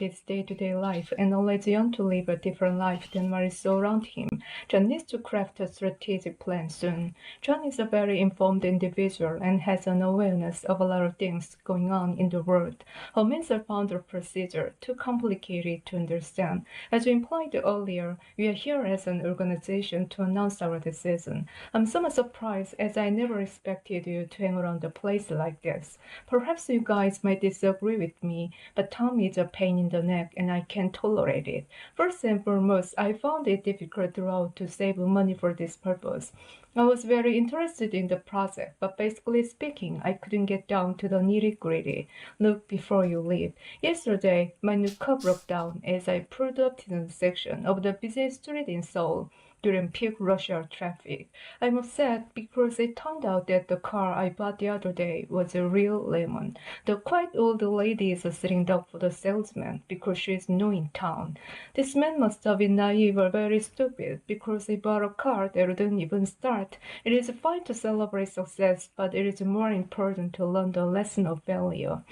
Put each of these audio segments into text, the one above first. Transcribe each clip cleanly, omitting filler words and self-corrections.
his day-to-day life and always yearns to live a different life than what is around him. John needs to craft a strategic plan soon. John is a very informed individual and has an awareness of a lot of things going on in the world. Her means are found a procedure too complicated to understand. As we implied earlier, we are here as an organization to announce our decision. I'm somewhat surprised as I never expected you to hang around a place like this. Perhaps you guys might disagree with me, but Tom is a pain in the neck and I can't tolerate it. First and foremost, I found it difficult throughout to save money for this purpose. I was very interested in the project, but basically speaking, I couldn't get down to the nitty-gritty. Look before you leave. Yesterday, my new car broke down as I pulled up to the section of the busiest street in Seoul during peak rush hour traffic. I'm upset because it turned out that the car I bought the other day was a real lemon. The quite old lady is sitting up for the salesman because she is new in town. This man must have been naive or very stupid because he bought a car that wouldn't even start. It is fine to celebrate success, but it is more important to learn the lesson of failure.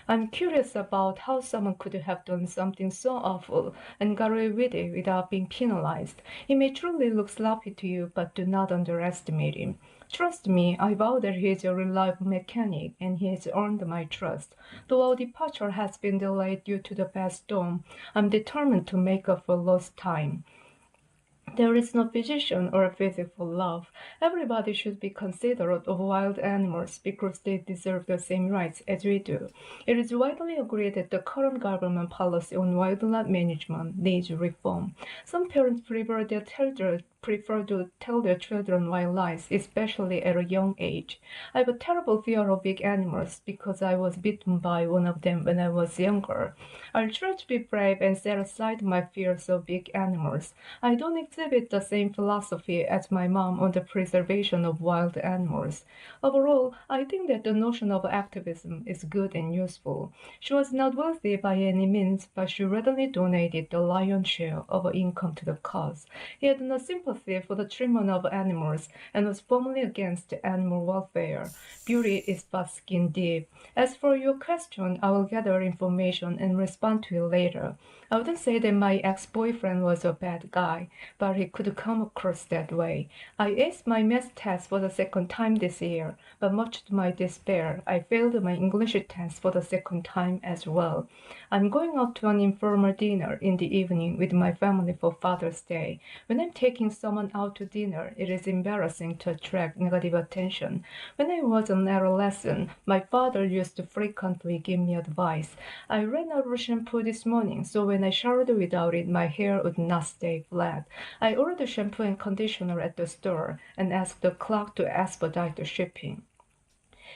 I'm curious about how someone could have done something so awful and got away with it without being penalized. He may truly look sloppy to you, but do not underestimate him. Trust me, I vow that he is a reliable mechanic, and he has earned my trust. Though our departure has been delayed due to the bad storm, I'm determined to make up for lost time. There is no physician or physical love. Everybody should be considerate of wild animals because they deserve the same rights as we do. It is widely agreed that the current government policy on wildlife management needs reform. Some parents prefer to tell their children white lies, especially at a young age. I have a terrible fear of big animals because I was bitten by one of them when I was younger. I'll try to be brave and set aside my fears of big animals. I don't exhibit the same philosophy as my mom on the preservation of wild animals. Overall, I think that the notion of activism is good and useful. She was not wealthy by any means, but she readily donated the lion's share of her income to the cause. He had no sympathy for the treatment of animals and was firmly against animal welfare. Beauty is but skin deep. As for your question, I will gather information and respond to it later. I wouldn't say that my ex-boyfriend was a bad guy, but he could come across that way. I aced my math test for the second time this year, but much to my despair, I failed my English test for the second time as well. I'm going out to an informal dinner in the evening with my family for Father's Day. When I'm taking someone out to dinner, it is embarrassing to attract negative attention. When I was an adolescent, my father used to frequently give me advice. I ran out of shampoo this morning, so when I showered without it, my hair would not stay flat. I ordered shampoo and conditioner at the store and asked the clerk to expedite the shipping.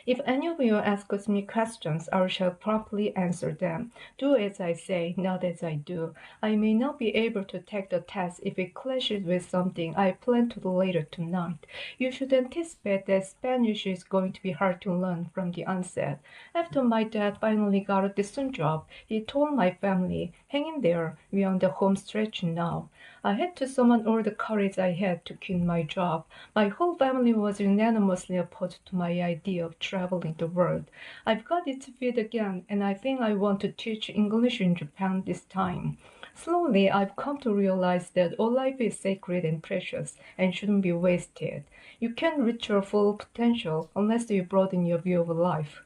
If any of you asks me questions, I shall promptly answer them. Do as I say, not as I do. I may not be able to take the test if it clashes with something I plan to do later tonight. You should anticipate that Spanish is going to be hard to learn from the onset. After my dad finally got a decent job, he told my family, "Hang in there, we're on the home stretch now." I had to summon all the courage I had to quit my job. My whole family was unanimously opposed to my idea of traveling the world. I've got its feet again, and I think I want to teach English in Japan this time. Slowly, I've come to realize that all life is sacred and precious and shouldn't be wasted. You can't reach your full potential unless you broaden your view of life.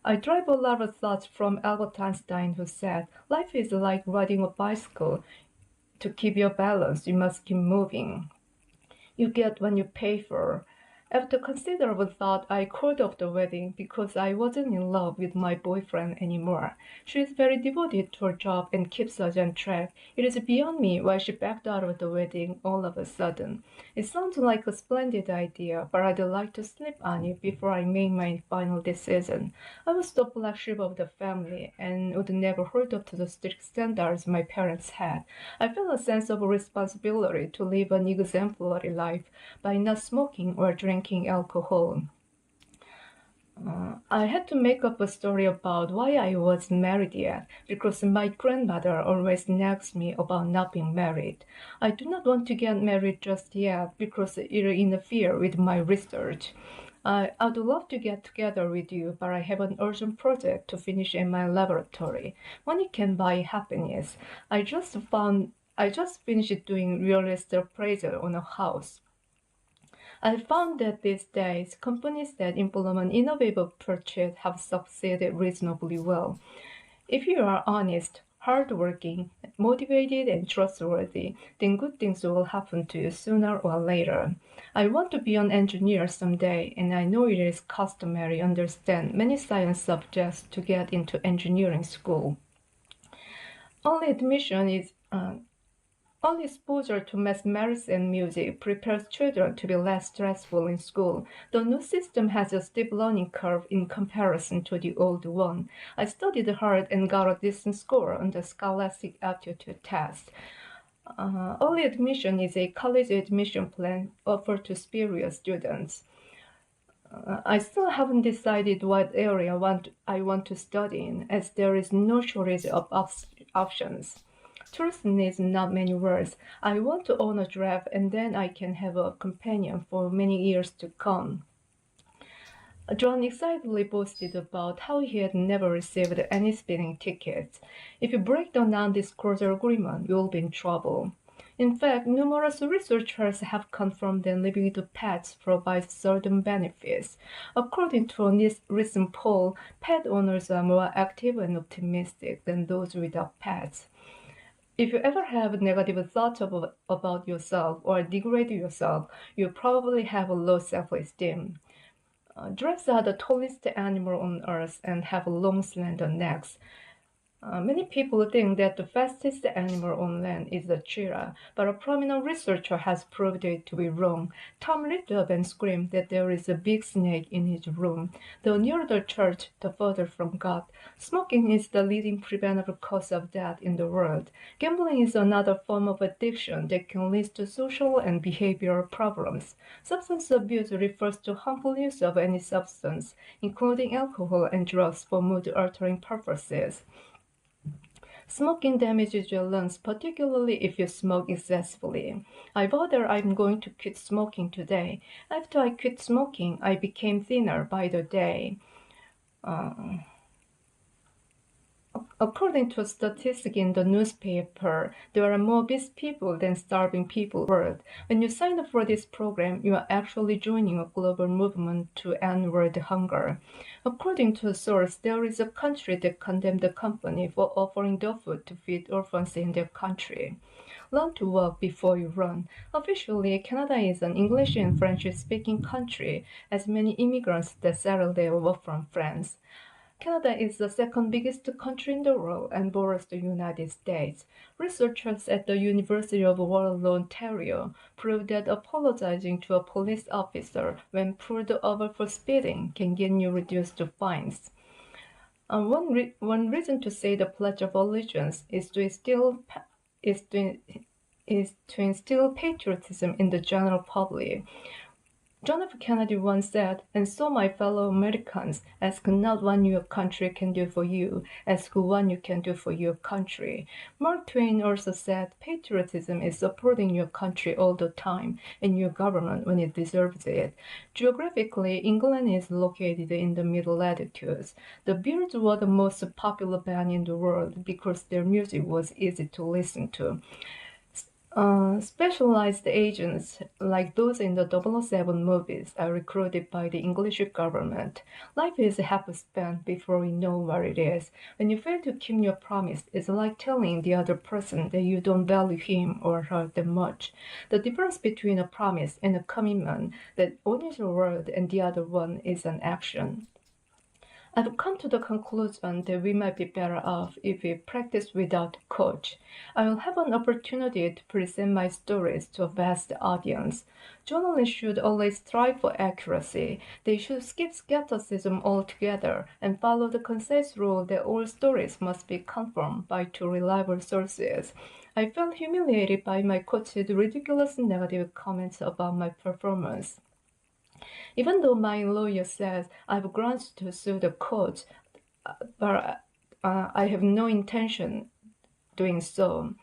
I derive a lot of thoughts from Albert Einstein, who said, "Life is like riding a bicycle. To keep your balance, you must keep moving. You get what you pay for." After considerable thought, I called off the wedding because I wasn't in love with my boyfriend anymore. She is very devoted to her job and keeps us on track. It is beyond me why she backed out of the wedding all of a sudden. It sounds like a splendid idea, but I'd like to sleep on it before I make my final decision. I was the black sheep of the family and would never hold up to the strict standards my parents had. I felt a sense of responsibility to live an exemplary life by not smoking or drinking alcohol. I had to make up a story about why I wasn't married yet, because my grandmother always nags me about not being married. I do not want to get married just yet because it will interfere with my research. I'd love to get together with you, but I have an urgent project to finish in my laboratory. Money can buy happiness. I just finished doing real estate appraisal on a house. I found that these days, companies that implement innovative purchase have succeeded reasonably well. If you are honest, hardworking, motivated, and trustworthy, then good things will happen to you sooner or later. I want to be an engineer someday, and I know it is customary understand many science subjects to get into engineering school. Only admission is only exposure to mathematics and music prepares children to be less stressful in school. The new system has a steep learning curve in comparison to the old one. I studied hard and got a decent score on the Scholastic Aptitude Test. Early admission is a college admission plan offered to superior students. I still haven't decided what area I want to study in, as there is no shortage of options. Truth needs not many words. I want to own a giraffe and then I can have a companion for many years to come. John excitedly boasted about how he had never received any speeding tickets. If you break the non-disclosure agreement, you'll be in trouble. In fact, numerous researchers have confirmed that living with pets provides certain benefits. According to a recent poll, pet owners are more active and optimistic than those without pets. If you ever have negative thoughts about yourself or degrade yourself, you probably have a low self-esteem. Giraffes are the tallest animal on Earth and have long, slender necks. Many people think that the fastest animal on land is the giraffe, but a prominent researcher has proved it to be wrong. Tom leaped up and screamed that there is a big snake in his room. The nearer the church, the further from God. Smoking is the leading preventable cause of death in the world. Gambling is another form of addiction that can lead to social and behavioral problems. Substance abuse refers to harmful use of any substance, including alcohol and drugs for mood-altering purposes. Smoking damages your lungs, particularly if you smoke excessively. I vowed that I'm going to quit smoking today. After I quit smoking, I became thinner by the day. According to a statistic in the newspaper, there are more obese people than starving people in the world. When you sign up for this program, you are actually joining a global movement to end world hunger. According to a source, there is a country that condemned the company for offering dog food to feed orphans in their country. Learn to walk before you run. Officially, Canada is an English and French-speaking country, as many immigrants that settled there were from France. Canada is the second biggest country in the world and borders the United States. Researchers at the University of Waterloo, Ontario, proved that apologizing to a police officer when pulled over for speeding can get you reduced fines. One reason to say the Pledge of Allegiance is to instill patriotism in the general public. John F. Kennedy once said, "And so, my fellow Americans, ask not what your country can do for you, ask what you can do for your country." Mark Twain also said, "Patriotism is supporting your country all the time, and your government when it deserves it." Geographically, England is located in the middle latitudes. The Beatles were the most popular band in the world because their music was easy to listen to. Specialized agents, like those in the 007 movies, are recruited by the English government. Life is half spent before we know what it is. When you fail to keep your promise, it's like telling the other person that you don't value him or her that much. The difference between a promise and a commitment, that one is a word and the other one is an action. I've come to the conclusion that we might be better off if we practice without a coach. I will have an opportunity to present my stories to a vast audience. Journalists should always strive for accuracy. They should skip skepticism altogether and follow the concise rule that all stories must be confirmed by two reliable sources. I felt humiliated by my coach's ridiculous negative comments about my performance. Even though my lawyer says I've grounds to sue the court, but I have no intention doing so.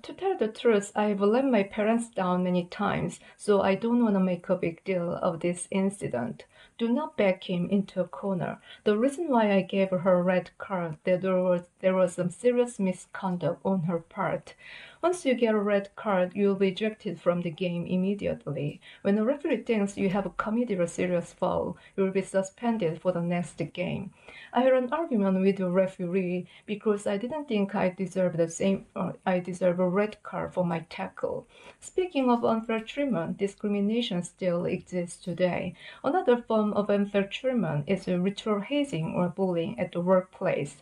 To tell the truth, I've let my parents down many times, so I don't want to make a big deal of this incident. Do not back him into a corner. The reason why I gave her a red card, that there was some serious misconduct on her part. Once you get a red card, you'll be ejected from the game immediately. When a referee thinks you have committed a serious foul, you'll be suspended for the next game. I had an argument with the referee because I didn't think I deserve a red card for my tackle. Speaking of unfair treatment, discrimination still exists today. Another form of unfair treatment is ritual hazing or bullying at the workplace.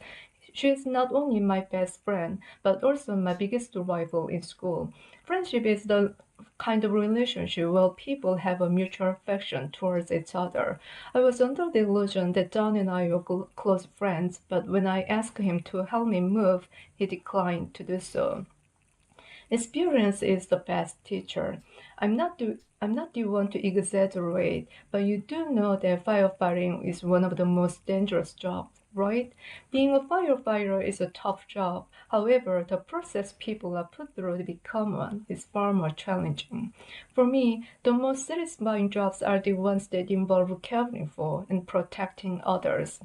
She is not only my best friend, but also my biggest rival in school. Friendship is the kind of relationship where people have a mutual affection towards each other. I was under the illusion that John and I were close friends, but when I asked him to help me move, he declined to do so. Experience is the best teacher. I'm not the one to exaggerate, but you do know that firefighting is one of the most dangerous jobs, right? Being a firefighter is a tough job. However, the process people are put through to become one is far more challenging. For me, the most satisfying jobs are the ones that involve caring for and protecting others.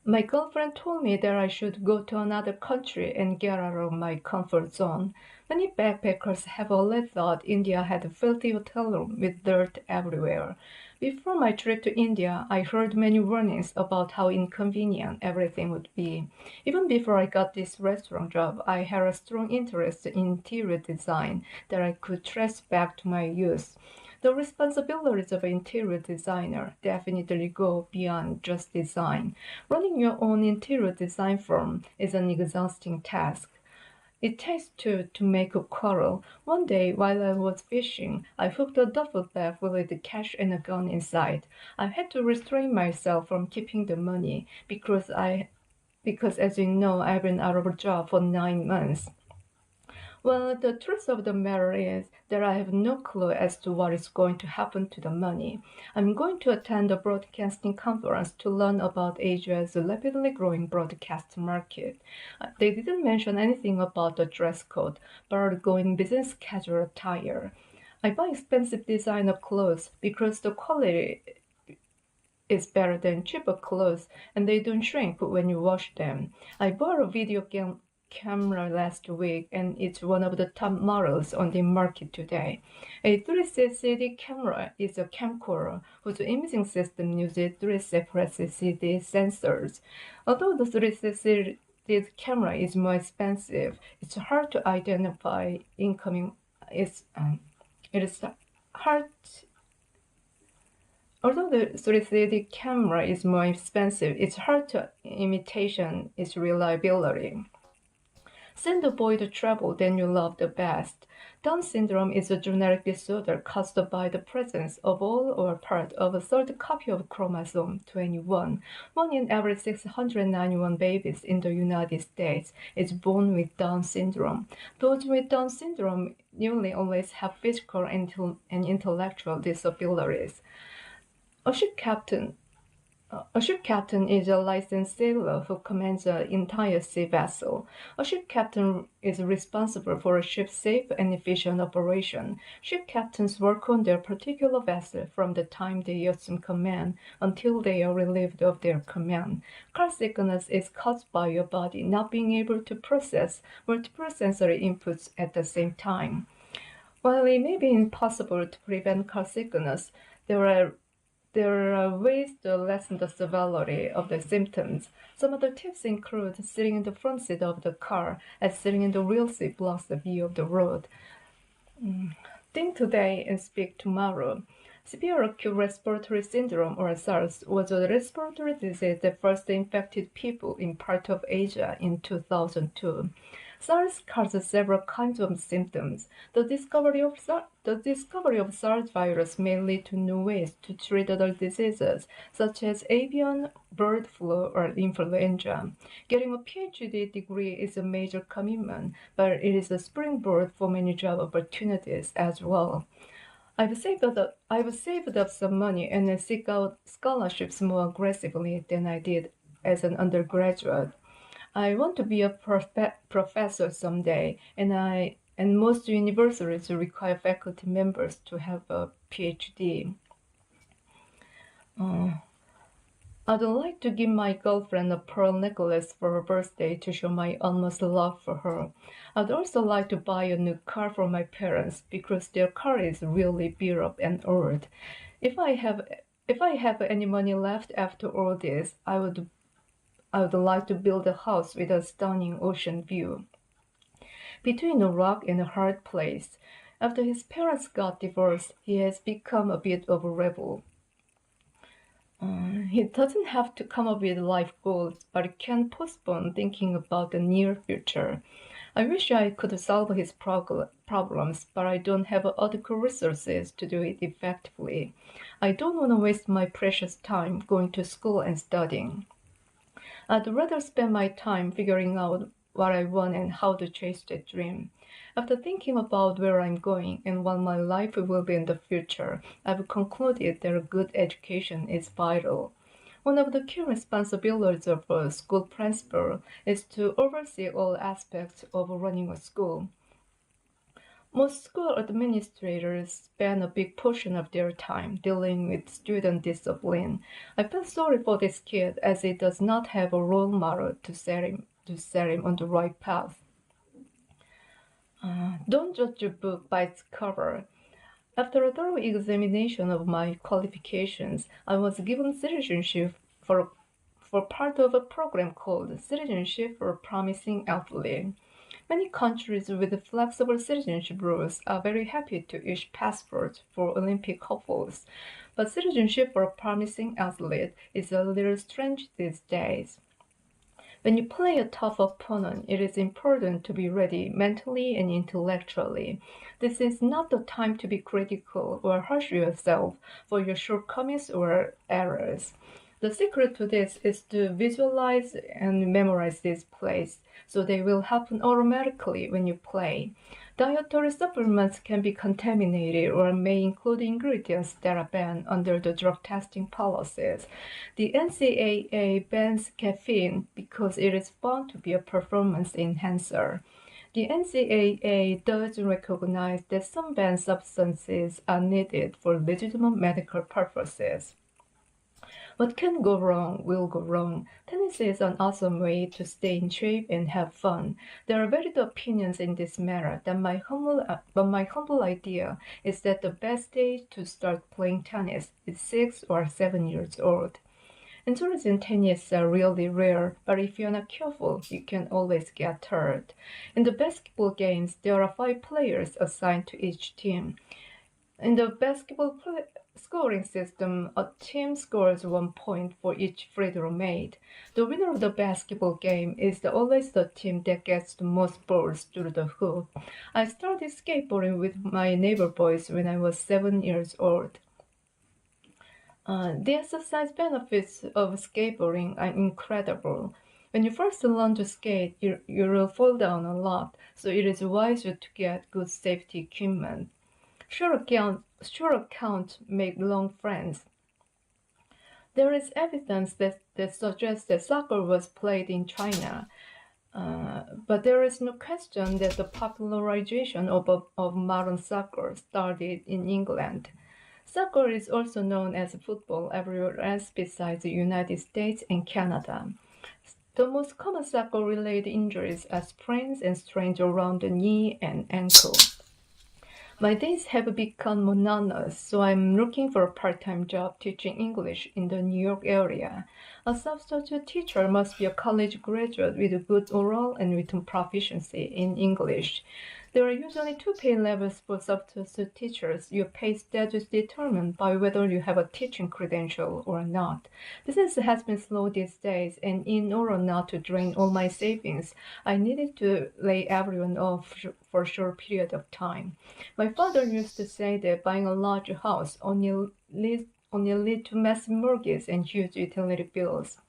My girlfriend told me that I should go to another country and get out of my comfort zone. Many backpackers have always thought India had a filthy hotel room with dirt everywhere. Before my trip to India, I heard many warnings about how inconvenient everything would be. Even before I got this restaurant job, I had a strong interest in interior design that I could trace back to my youth. The responsibilities of an interior designer definitely go beyond just design. Running your own interior design firm is an exhausting task. It takes two to make a quarrel. One day, while I was fishing, I hooked a duffel bag with the cash and a gun inside. I had to restrain myself from keeping the money because as you know, I've been out of a job for 9 months. Well, the truth of the matter is that I have no clue as to what is going to happen to the money. I'm going to attend a broadcasting conference to learn about Asia's rapidly growing broadcast market. They didn't mention anything about the dress code, but are going business casual attire. I buy expensive designer clothes because the quality is better than cheaper clothes and they don't shrink when you wash them. I bought a camera last week and it's one of the top models on the market today. A 360 camera is a camcorder whose imaging system uses three separate CCD sensors. Although the 360 camera is more expensive, it's hard to identify incoming. It is hard Although the 360 camera is more expensive, it's hard to imitation its reliability. Send the boy to travel then you love the best. Down syndrome is a genetic disorder caused by the presence of all or part of a third copy of chromosome 21. One in every 691 babies in the United States is born with Down syndrome. Those with Down syndrome nearly always have physical and intellectual disabilities. A ship captain a ship captain is a licensed sailor who commands an entire sea vessel. A ship captain is responsible for a ship's safe and efficient operation. Ship captains work on their particular vessel from the time they assume command until they are relieved of their command. Car sickness is caused by your body not being able to process multiple sensory inputs at the same time. While it may be impossible to prevent car sickness, there are there are ways to lessen the severity of the symptoms. Some of the tips include sitting in the front seat of the car, as sitting in the rear seat blocks the view of the road. Think today and speak tomorrow. Severe acute respiratory syndrome, or SARS, was a respiratory disease that first infected people in part of Asia in 2002. SARS causes several kinds of symptoms. The discovery of SARS virus may lead to new ways to treat other diseases, such as avian, bird flu, or influenza. Getting a PhD degree is a major commitment, but it is a springboard for many job opportunities as well. I've saved up some money and I seek out scholarships more aggressively than I did as an undergraduate. I want to be a professor someday, and most universities require faculty members to have a PhD. Uh, I'd like to give my girlfriend a pearl necklace for her birthday to show my utmost love for her. I'd also like to buy a new car for my parents because their car is really beat up and old. If I have if I have any money left after all this, I would like to build a house with a stunning ocean view. Between a rock and a hard place. After his parents got divorced, he has become a bit of a rebel. He doesn't have to come up with life goals, but he can postpone thinking about the near future. I wish I could solve his problems, but I don't have adequate resources to do it effectively. I don't want to waste my precious time going to school and studying. I'd rather spend my time figuring out what I want and how to chase that dream. After thinking about where I'm going and what my life will be in the future, I've concluded that a good education is vital. One of the key responsibilities of a school principal is to oversee all aspects of running a school. Most school administrators spend a big portion of their time dealing with student discipline. I feel sorry for this kid as he does not have a role model to set him on the right path. Don't judge a book by its cover. After a thorough examination of my qualifications, I was given citizenship for part of a program called Citizenship for a Promising Athlete. Many countries with flexible citizenship rules are very happy to issue passports for Olympic hopefuls, but citizenship for a promising athlete is a little strange these days. When you play a tough opponent, it is important to be ready mentally and intellectually. This is not the time to be critical or harsh yourself for your shortcomings or errors. The secret to this is to visualize and memorize these plays so they will happen automatically when you play. Dietary supplements can be contaminated or may include ingredients that are banned under the drug testing policies. The NCAA bans caffeine because it is found to be a performance enhancer. The NCAA does recognize that some banned substances are needed for legitimate medical purposes. What can go wrong will go wrong. Tennis is an awesome way to stay in shape and have fun. There are varied opinions in this matter, but my humble idea is that the best age to start playing tennis is 6 or 7 years old. Injuries in tennis are really rare, but if you're not careful, you can always get hurt. In the basketball games, there are 5 players assigned to each team. In the scoring system, a team scores 1 point for each free throw made. The winner of the basketball game is always the team that gets the most balls through the hoop. I started skateboarding with my neighbor boys when I was 7 years old. The exercise benefits of skateboarding are incredible. When you first learn to skate, you will fall down a lot, so it is wiser to get good safety equipment. Short accounts make long friends. There is evidence that suggests that soccer was played in China, but there is no question that the popularization of modern soccer started in England. Soccer is also known as football everywhere else besides the United States and Canada. The most common soccer-related injuries are sprains and strains around the knee and ankle. My days have become monotonous, so I'm looking for a part-time job teaching English in the New York area. A substitute teacher must be a college graduate with good oral and written proficiency in English. There are usually 2 pay levels for substitute teachers. Your pay status is determined by whether you have a teaching credential or not. Business has been slow these days, and in order not to drain all my savings, I needed to lay everyone off for a short period of time. My father used to say that buying a large house only leads to massive mortgages and huge utility bills.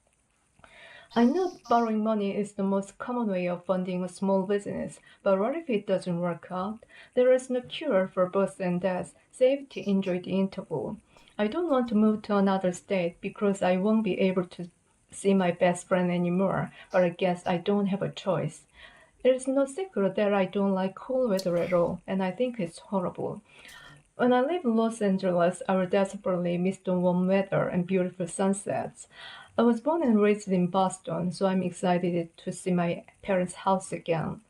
I know borrowing money is the most common way of funding a small business, but what if it doesn't work out? There is no cure for birth and death, save to enjoy the interval. I don't want to move to another state because I won't be able to see my best friend anymore, but I guess I don't have a choice. It is no secret that I don't like cold weather at all, and I think it's horrible. When I lived in Los Angeles, I would desperately miss the warm weather and beautiful sunsets. I was born and raised in Boston, so I'm excited to see my parents' house again.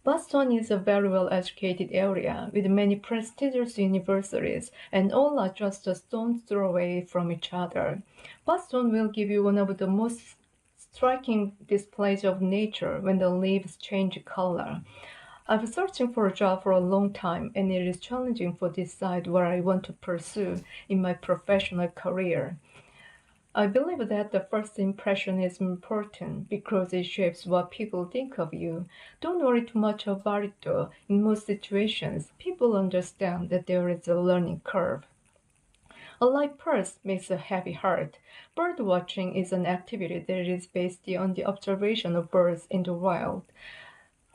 Boston is a very well-educated area with many prestigious universities, and all are just a stone's throw away from each other. Boston will give you one of the most striking displays of nature when the leaves change color. I've been searching for a job for a long time, and it is challenging to decide what I want to pursue in my professional career. I believe that the first impression is important because it shapes what people think of you. Don't worry too much about it though. In most situations, people understand that there is a learning curve. A light purse makes a heavy heart. Bird watching is an activity that is based on the observation of birds in the wild.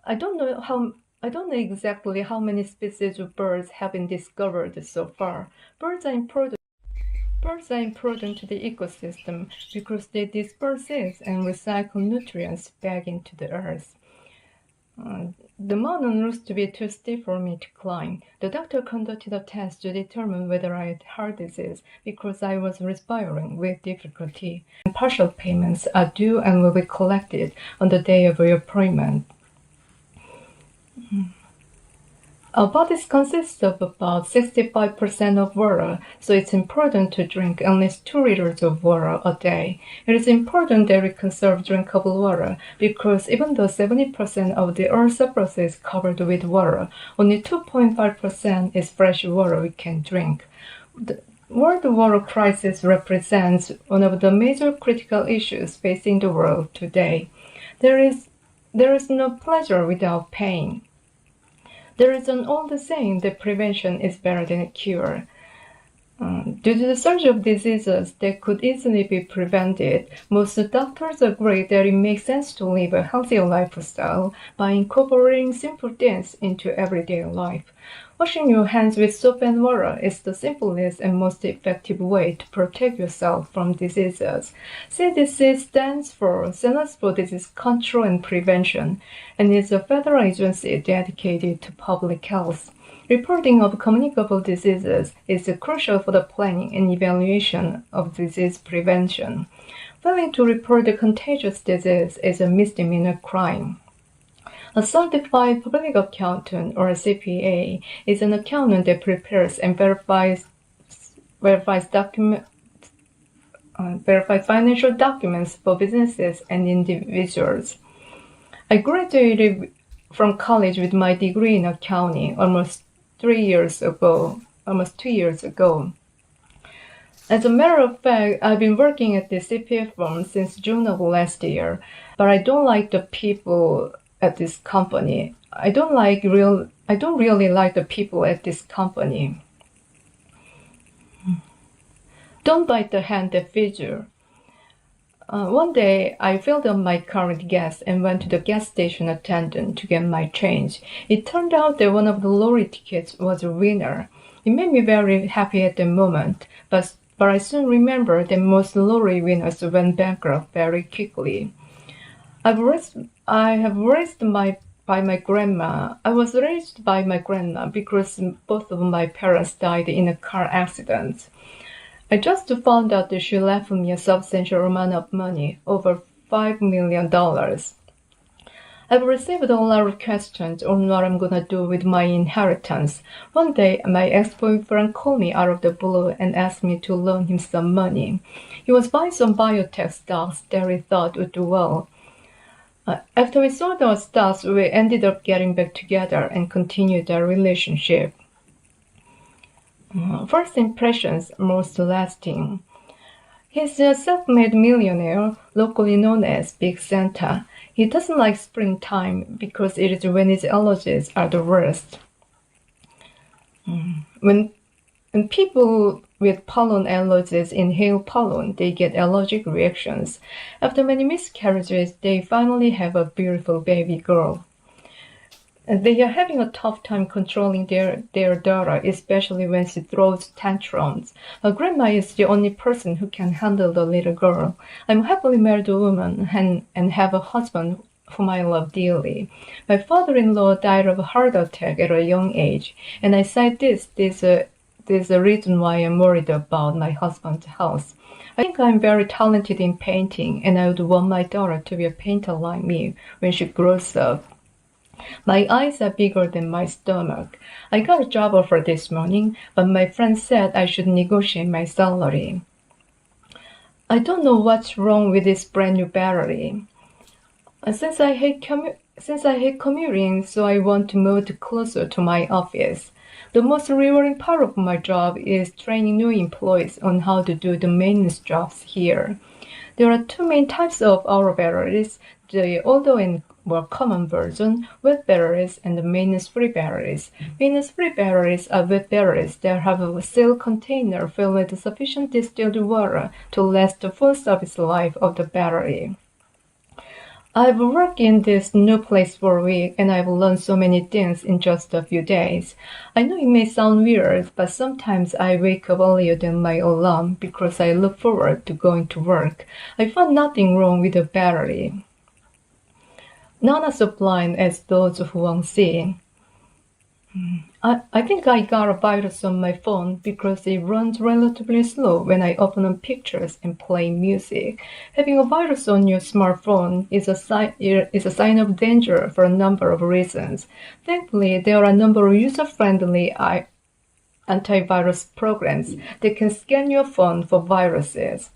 I don't know how I don't know exactly how many species of birds have been discovered so far. Birds are important Birds are important to the ecosystem because they disperse seeds and recycle nutrients back into the earth. The mountain looks to be too steep for me to climb. The doctor conducted a test to determine whether I had heart disease because I was respiring with difficulty. And partial payments are due and will be collected on the day of your appointment. Our bodies consist of about 65% of water, so it's important to drink at least 2 liters of water a day. It is important that we conserve drinkable water because even though 70% of the Earth's surface is covered with water, only 2.5% is fresh water we can drink. The world water crisis represents one of the major critical issues facing the world today. There is no pleasure without pain. There is an old saying that prevention is better than a cure. Due to the surge of diseases that could easily be prevented, most doctors agree that it makes sense to live a healthier lifestyle by incorporating simple things into everyday life. Washing your hands with soap and water is the simplest and most effective way to protect yourself from diseases. CDC stands for Centers for Disease Control and Prevention and is a federal agency dedicated to public health. Reporting of communicable diseases is crucial for the planning and evaluation of disease prevention. Failing to report a contagious disease is a misdemeanor crime. A certified public accountant, or a CPA, is an accountant that prepares and verifies financial documents for businesses and individuals. I graduated from college with my degree in accounting almost 2 years ago. As a matter of fact, I've been working at the CPA firm since June of last year, but I don't like the people at this company. I don't really like the people at this company. Don't bite the hand that feeds you. One day, I filled up my current gas and went to the gas station attendant to get my change. It turned out that one of the lottery tickets was a winner. It made me very happy at the moment, but I soon remembered that most lottery winners went bankrupt very quickly. I was raised by my grandma. I was raised by my grandma because both of my parents died in a car accident. I just found out that she left me a substantial amount of money, over $5 million. I've received a lot of questions on what I'm gonna do with my inheritance. One day, my ex-boyfriend called me out of the blue and asked me to loan him some money. He was buying some biotech stocks that he thought would do well. After we sold our stocks, we ended up getting back together and continued our relationship. First impressions most lasting. He's a self-made millionaire, locally known as Big Santa. He doesn't like springtime because it is when his allergies are the worst. When people with pollen allergies inhale pollen, they get allergic reactions. After many miscarriages, they finally have a beautiful baby girl. They are having a tough time controlling their daughter, especially when she throws tantrums. Her grandma is the only person who can handle the little girl. I'm a happily married woman and have a husband whom I love dearly. My father-in-law died of a heart attack at a young age, and I said this is a reason why I'm worried about my husband's health. I think I'm very talented in painting, and I would want my daughter to be a painter like me when she grows up. My eyes are bigger than my stomach. I got a job offer this morning, but my friend said I should negotiate my salary. I don't know what's wrong with this brand new battery. Since I hate commuting, so I want to move closer to my office. The most rewarding part of my job is training new employees on how to do the maintenance jobs here. There are two main types of our batteries, the older and more common version, wet batteries, and the maintenance-free batteries. Maintenance-free batteries are wet batteries that have a sealed container filled with sufficient distilled water to last the full service life of the battery. I've worked in this new place for a week and I've learned so many things in just a few days. I know it may sound weird, but sometimes I wake up earlier than my alarm because I look forward to going to work. I found nothing wrong with the battery. None are so blind as those who won't see. I think I got a virus on my phone because it runs relatively slow when I open up pictures and play music. Having a virus on your smartphone is a sign of danger for a number of reasons. Thankfully, there are a number of user-friendly antivirus programs that can scan your phone for viruses.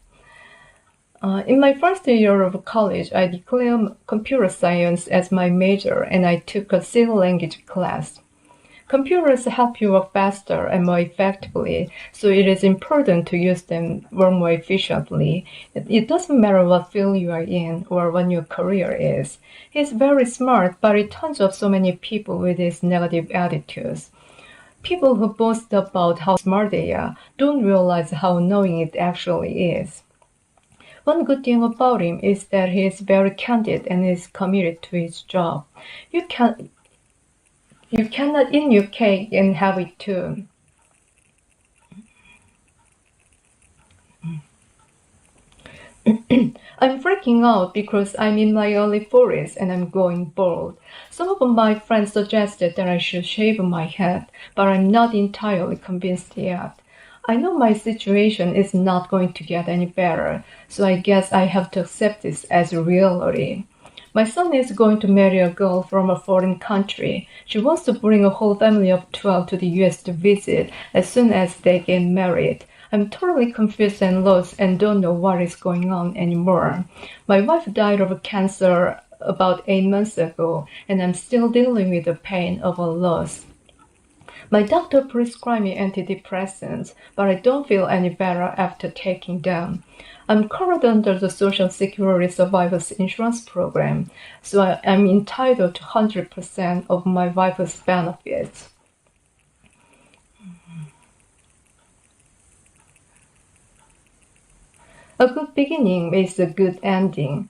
In my first year of college, I declared computer science as my major and I took a C language class. Computers help you work faster and more effectively, so it is important to use them more efficiently. It doesn't matter what field you are in or what your career is. He's very smart, but it turns off so many people with his negative attitudes. People who boast about how smart they are don't realize how annoying it actually is. One good thing about him is that he is very candid and is committed to his job. You cannot eat your cake and have it too. I'm freaking out because I'm in my early 40s and I'm going bald. Some of my friends suggested that I should shave my head, but I'm not entirely convinced yet. I know my situation is not going to get any better, so I guess I have to accept this as a reality. My son is going to marry a girl from a foreign country. She wants to bring a whole family of 12 to the US to visit as soon as they get married. I'm totally confused and lost and don't know what is going on anymore. My wife died of cancer about 8 months ago, and I'm still dealing with the pain of a loss. My doctor prescribed me antidepressants, but I don't feel any better after taking them. I'm covered under the Social Security Survivors Insurance Program, so I'm entitled to 100% of my wife's benefits. A good beginning makes a good ending.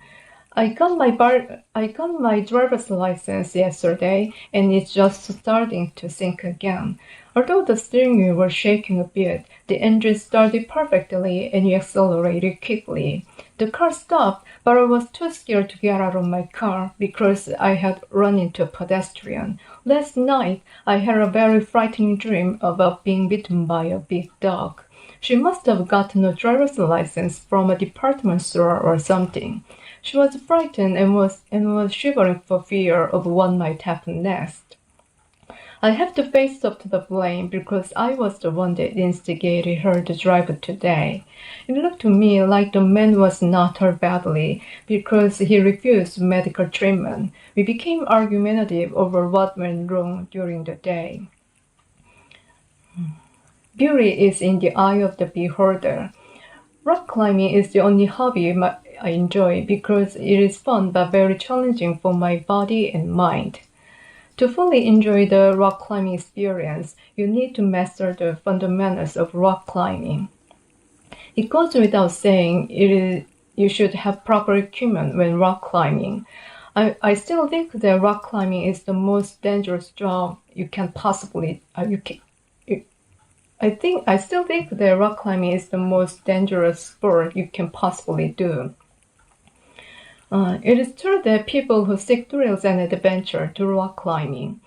I got my driver's license yesterday, and it's just starting to sink again. Although the steering wheel was shaking a bit, the engine started perfectly and it accelerated quickly. The car stopped, but I was too scared to get out of my car because I had run into a pedestrian. Last night, I had a very frightening dream about being bitten by a big dog. She must have gotten a driver's license from a department store or something. She was frightened and was shivering for fear of what might happen next. I have to face up to the blame because I was the one that instigated her to drive today. It looked to me like the man was not hurt badly because he refused medical treatment. We became argumentative over what went wrong during the day. Beauty is in the eye of the beholder. Rock climbing is the only hobby I enjoy because it is fun but very challenging for my body and mind. To fully enjoy the rock climbing experience, you need to master the fundamentals of rock climbing. It goes without saying you should have proper equipment when rock climbing. I still think that rock climbing is the most dangerous job you can possibly you can. I still think that rock climbing is the most dangerous sport you can possibly do. It is true that people who seek thrills and adventure do rock climbing.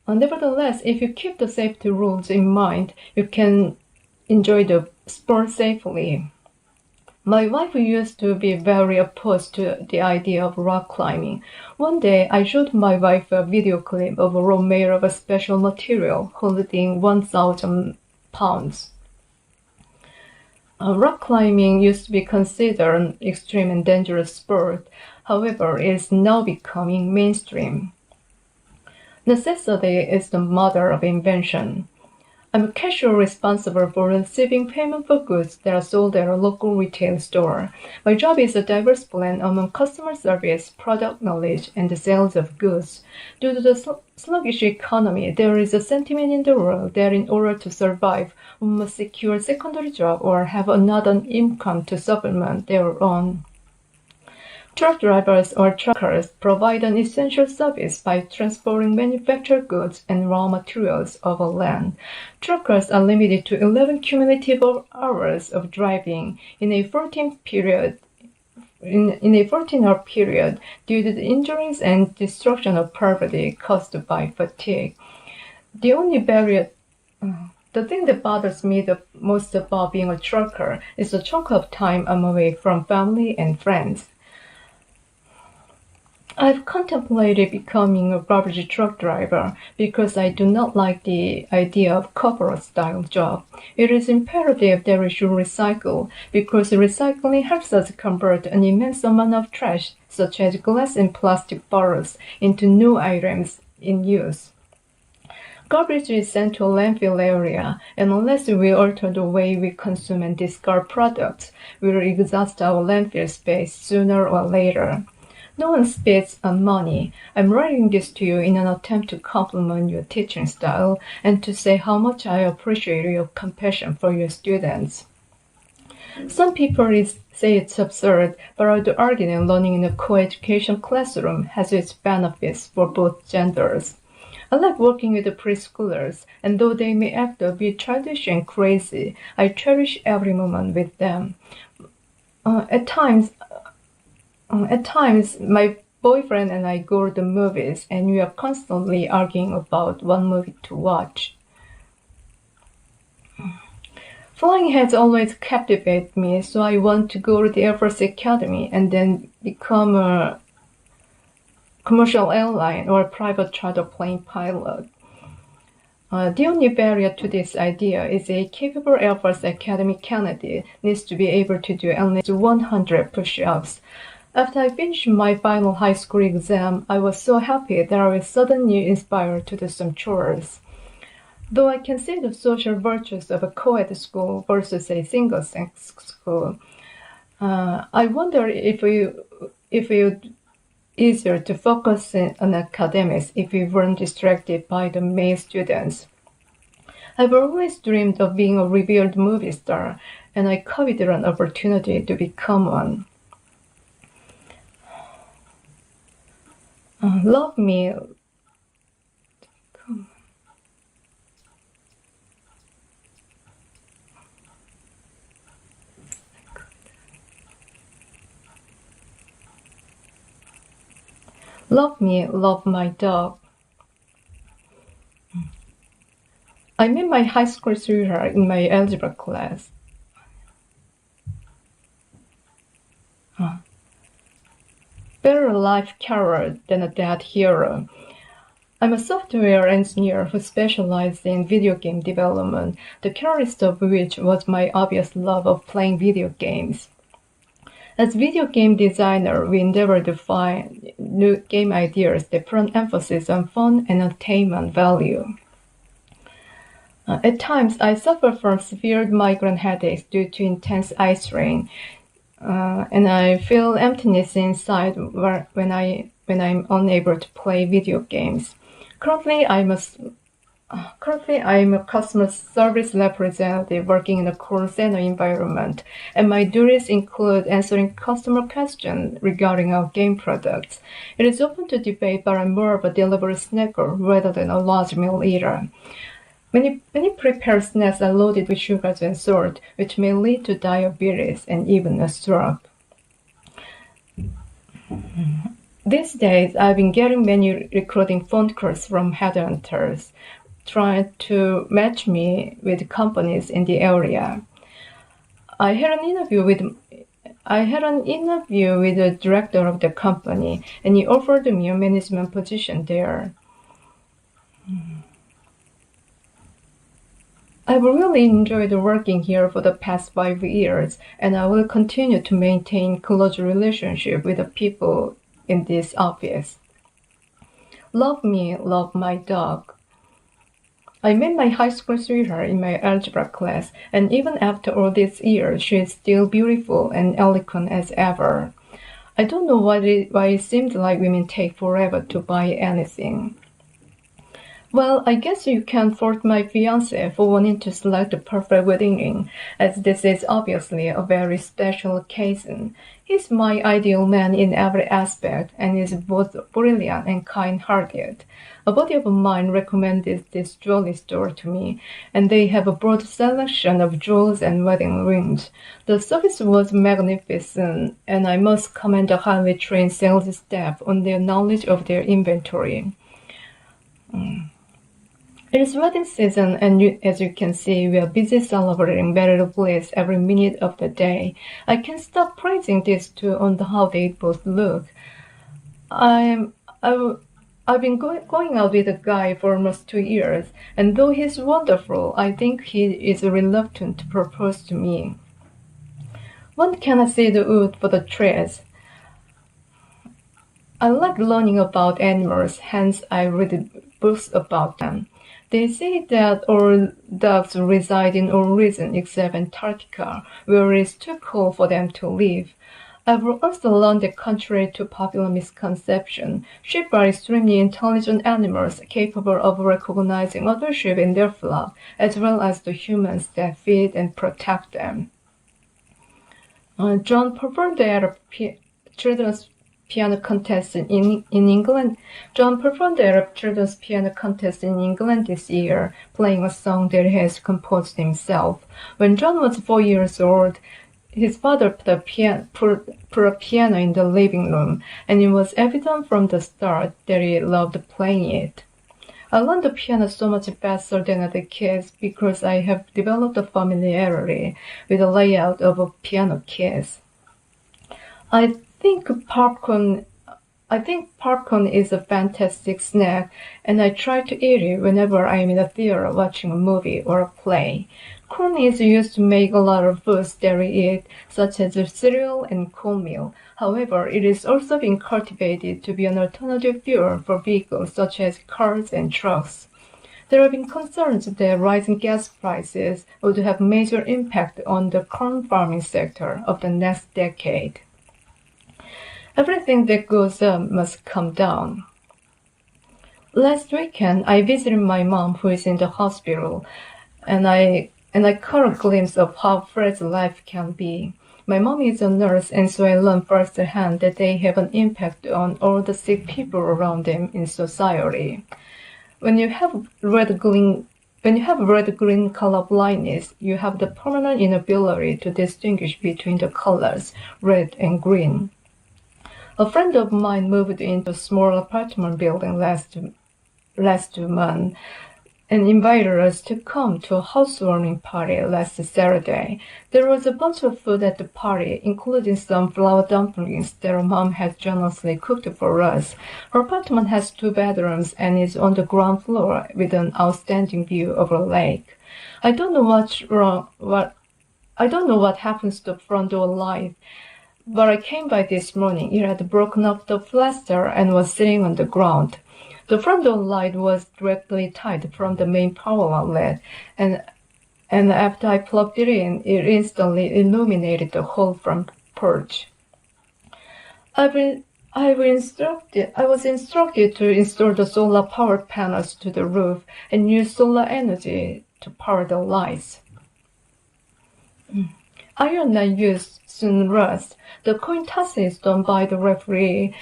Nevertheless, if you keep the safety rules in mind, you can enjoy the sport safely. My wife used to be very opposed to the idea of rock climbing. One day, I showed my wife a video clip of a rope made of a special material holding 1,000 pounds. Rock climbing used to be considered an extreme and dangerous sport. However, it is now becoming mainstream. Necessity is the mother of invention. I'm a cashier responsible for receiving payment for goods that are sold at a local retail store. My job is a diverse blend among customer service, product knowledge, and the sales of goods. Due to the sluggish economy, there is a sentiment in the world that in order to survive, one must secure a secondary job or have another income to supplement their own. Truck drivers or truckers provide an essential service by transporting manufactured goods and raw materials over land. Truckers are limited to 11 cumulative hours of driving in a 14-hour period due to the injuries and destruction of property caused by fatigue. The thing that bothers me the most about being a trucker is the chunk of time I'm away from family and friends. I've contemplated becoming a garbage truck driver because I do not like the idea of corporate-style job. It is imperative that we should recycle because recycling helps us convert an immense amount of trash, such as glass and plastic bottles, into new items in use. Garbage is sent to a landfill area, and unless we alter the way we consume and discard products, we will exhaust our landfill space sooner or later. No one spits on money. I'm writing this to you in an attempt to compliment your teaching style and to say how much I appreciate your compassion for your students. Some people say it's absurd, but I would argue that learning in a co-education classroom has its benefits for both genders. I like working with the preschoolers, and though they may act a bit childish and crazy, I cherish every moment with them. At times, my boyfriend and I go to the movies, and we are constantly arguing about what movie to watch. Flying has always captivated me, so I want to go to the Air Force Academy and then become a commercial airline or a private charter plane pilot. The only barrier to this idea is a capable Air Force Academy candidate needs to be able to do at least 100 push-ups. After I finished my final high school exam, I was so happy that I was suddenly inspired to do some chores. Though I can see the social virtues of a co-ed school versus a single-sex school, I wonder if it would easier to focus on academics if we weren't distracted by the male students. I've always dreamed of being a revered movie star, and I coveted an opportunity to become one. Love me. Love me, love my dog. I met my high school sweetheart in my algebra class. Better a live coward than a dead hero. I'm a software engineer who specialized in video game development, the catalyst of which was my obvious love of playing video games. As video game designer, we endeavor to find new game ideas that put an emphasis on fun and entertainment value. At times, I suffer from severe migraine headaches due to intense eye strain, and I feel emptiness inside when I'm unable to play video games. Currently, I'm Currently, I'm a customer service representative working in a call center environment, and my duties include answering customer questions regarding our game products. It is open to debate, but I'm more of a delivery snacker rather than a large meal eater. Many prepared snacks are loaded with sugars and salt, which may lead to diabetes and even a stroke. These days, I've been getting many recruiting phone calls from headhunters trying to match me with companies in the area. I had an interview with I had an interview with the director of the company, and he offered me a management position there. I've really enjoyed working here for the past 5 years, and I will continue to maintain close relationship with the people in this office. Love me, love my dog. I met my high school sweetheart in my algebra class, and even after all these years, she is still beautiful and eloquent as ever. I don't know why it seems like women take forever to buy anything. Well, I guess you can't fault my fiance for wanting to select the perfect wedding ring, as this is obviously a very special occasion. He's my ideal man in every aspect, and is both brilliant and kind-hearted. A buddy of mine recommended this jewelry store to me, and they have a broad selection of jewels and wedding rings. The service was magnificent, and I must commend the highly trained sales staff on their knowledge of their inventory. It is wedding season, and as you can see, we are busy celebrating marital bliss every minute of the day. I can't stop praising these two on how they both look. I'm, I, I've been going out with a guy for almost 2 years, and though he's wonderful, I think he is reluctant to propose to me. One cannot see the wood for the trees. I like learning about animals, hence I read books about them. They say that all dogs reside in all regions except Antarctica, where it is too cold for them to live. I've also learned that contrary to popular misconception, sheep are extremely intelligent animals capable of recognizing other sheep in their flock, as well as the humans that feed and protect them. John performed at a children's piano contest in England. John performed at a children's piano contest in England this year, playing a song that he has composed himself. When John was 4 years old, his father put a piano in the living room, and it was evident from the start that he loved playing it. I learned the piano so much faster than other kids because I have developed a familiarity with the layout of a piano case. I think popcorn is a fantastic snack, and I try to eat it whenever I'm in a theater watching a movie or a play. Corn is used to make a lot of foods that we eat, such as cereal and cornmeal. However, it is also being cultivated to be an alternative fuel for vehicles such as cars and trucks. There have been concerns that rising gas prices would have major impact on the corn farming sector of the next decade. Everything that goes up must come down. Last weekend, I visited my mom who is in the hospital, and I caught a glimpse of how fragile life can be. My mom is a nurse, and so I learned firsthand that they have an impact on all the sick people around them in society. When you have red-green color blindness, you have the permanent inability to distinguish between the colors red and green. A friend of mine moved into a small apartment building last month and invited us to come to a housewarming party last Saturday. There was a bunch of food at the party, including some flour dumplings that her mom had generously cooked for us. Her apartment has 2 bedrooms and is on the ground floor with an outstanding view of a lake. I don't know what happens to the front door light, but I came by this morning. It had broken off the plaster and was sitting on the ground. The front door light was directly tied from the main power outlet, and after I plugged it in, it instantly illuminated the whole front porch. I've I was instructed to install the solar power panels to the roof and use solar energy to power the lights. Iron not used soon rust. The coin toss is done by the referee,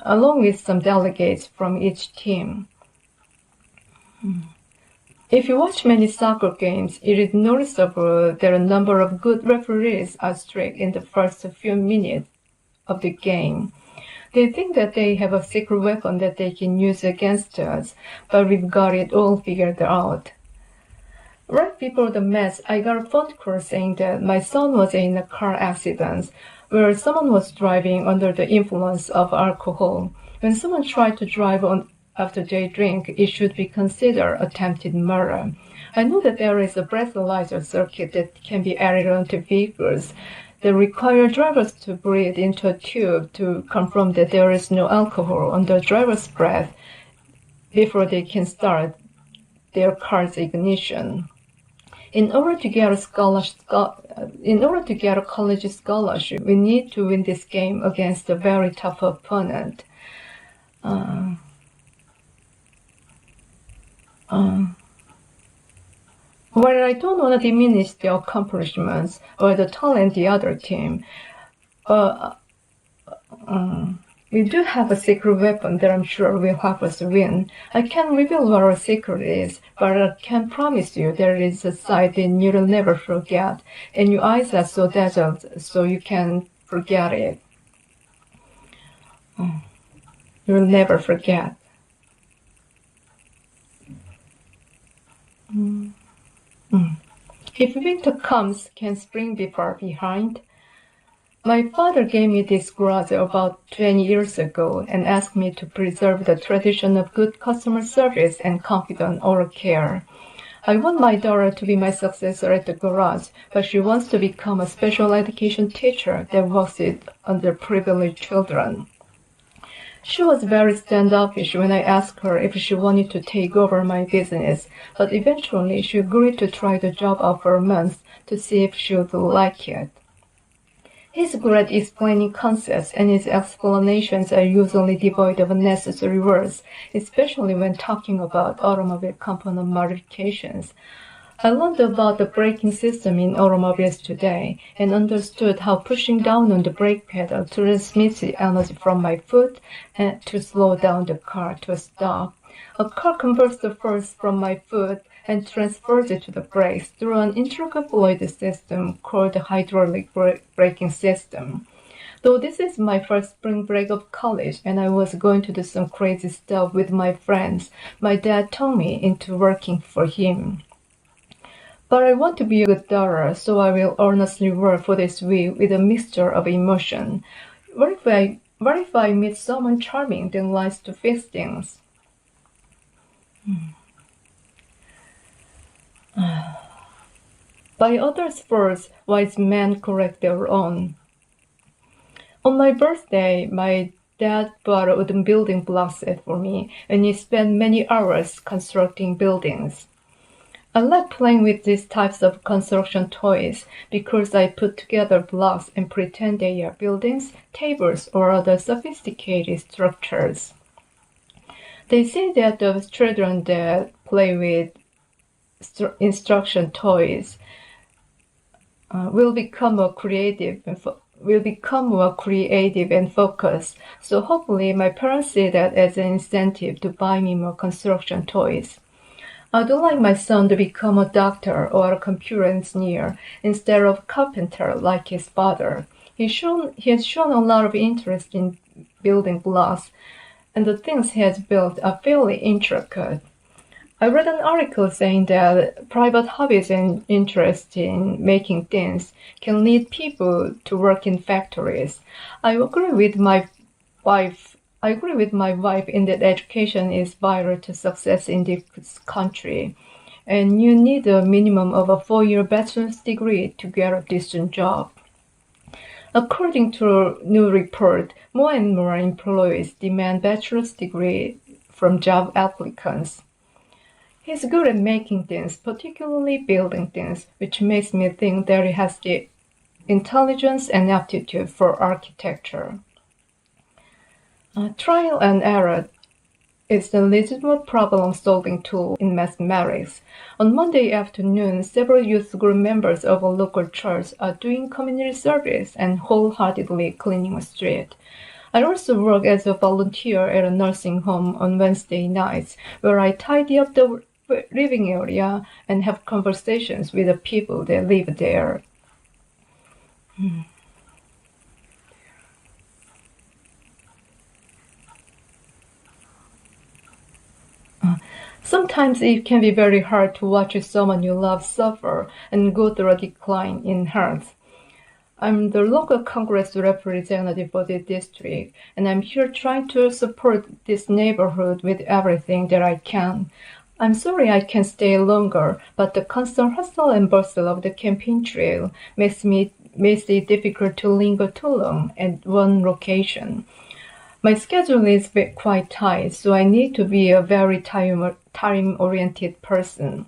along with some delegates from each team. If you watch many soccer games, it is noticeable that a number of good referees are strict in the first few minutes of the game. They think that they have a secret weapon that they can use against us, but we've got it all figured out. Right before the match, I got a phone call saying that my son was in a car accident where someone was driving under the influence of alcohol. When someone tried to drive on after they drink, it should be considered attempted murder. I know that there is a breathalyzer circuit that can be added onto vehicles that require drivers to breathe into a tube to confirm that there is no alcohol on the driver's breath before they can start their car's ignition. In order to get a college scholarship, we need to win this game against a very tough opponent. While I don't want to diminish the accomplishments or the talent of the other team, we do have a secret weapon that I'm sure will help us win. I can't reveal what our secret is, but I can promise you there is a sight that you'll never forget, and your eyes are so dazzled so you can forget it. You'll never forget. If winter comes, can spring be far behind? My father gave me this garage about 20 years ago and asked me to preserve the tradition of good customer service and confident oral care. I want my daughter to be my successor at the garage, but she wants to become a special education teacher that works with underprivileged children. She was very standoffish when I asked her if she wanted to take over my business, but eventually she agreed to try the job out for a month to see if she would like it. He's good at explaining concepts, and his explanations are usually devoid of unnecessary words, especially when talking about automobile component modifications. I learned about the braking system in automobiles today and understood how pushing down on the brake pedal transmits the energy from my foot and to slow down the car to a stop. A car converts the force from my foot and transfers it to the brakes through an intricate fluid system called the hydraulic braking system. Though this is my first spring break of college and I was going to do some crazy stuff with my friends, my dad turned me into working for him. But I want to be a good daughter, so I will earnestly work for this week with a mixture of emotion. What if I meet someone charming that likes to fix things? By others' faults, wise men correct their own. On my birthday, my dad bought a wooden building block set for me, and he spent many hours constructing buildings. I like playing with these types of construction toys because I put together blocks and pretend they are buildings, tables, or other sophisticated structures. They say that the children that play with instruction toys will become more creative and focused. So hopefully my parents see that as an incentive to buy me more construction toys. I'd like my son to become a doctor or a computer engineer instead of a carpenter like his father. He has shown a lot of interest in building blocks, and the things he has built are fairly intricate. I read an article saying that private hobbies and interest in making things can lead people to work in factories. I agree with my wife in that education is vital to success in this country, and you need a minimum of a 4-year bachelor's degree to get a decent job. According to a new report, more and more employees demand bachelor's degree from job applicants. He's good at making things, particularly building things, which makes me think that he has the intelligence and aptitude for architecture. Trial and error is a legitimate problem-solving tool in mathematics. On Monday afternoon, several youth group members of a local church are doing community service and wholeheartedly cleaning a street. I also work as a volunteer at a nursing home on Wednesday nights, where I tidy up the living area and have conversations with the people that live there. Sometimes it can be very hard to watch someone you love suffer and go through a decline in health. I'm the local Congress representative for the district, and I'm here trying to support this neighborhood with everything that I can. I'm sorry I can't stay longer, but the constant hustle and bustle of the campaign trail makes it difficult to linger too long at one location. My schedule is quite tight, so I need to be a very time-oriented person.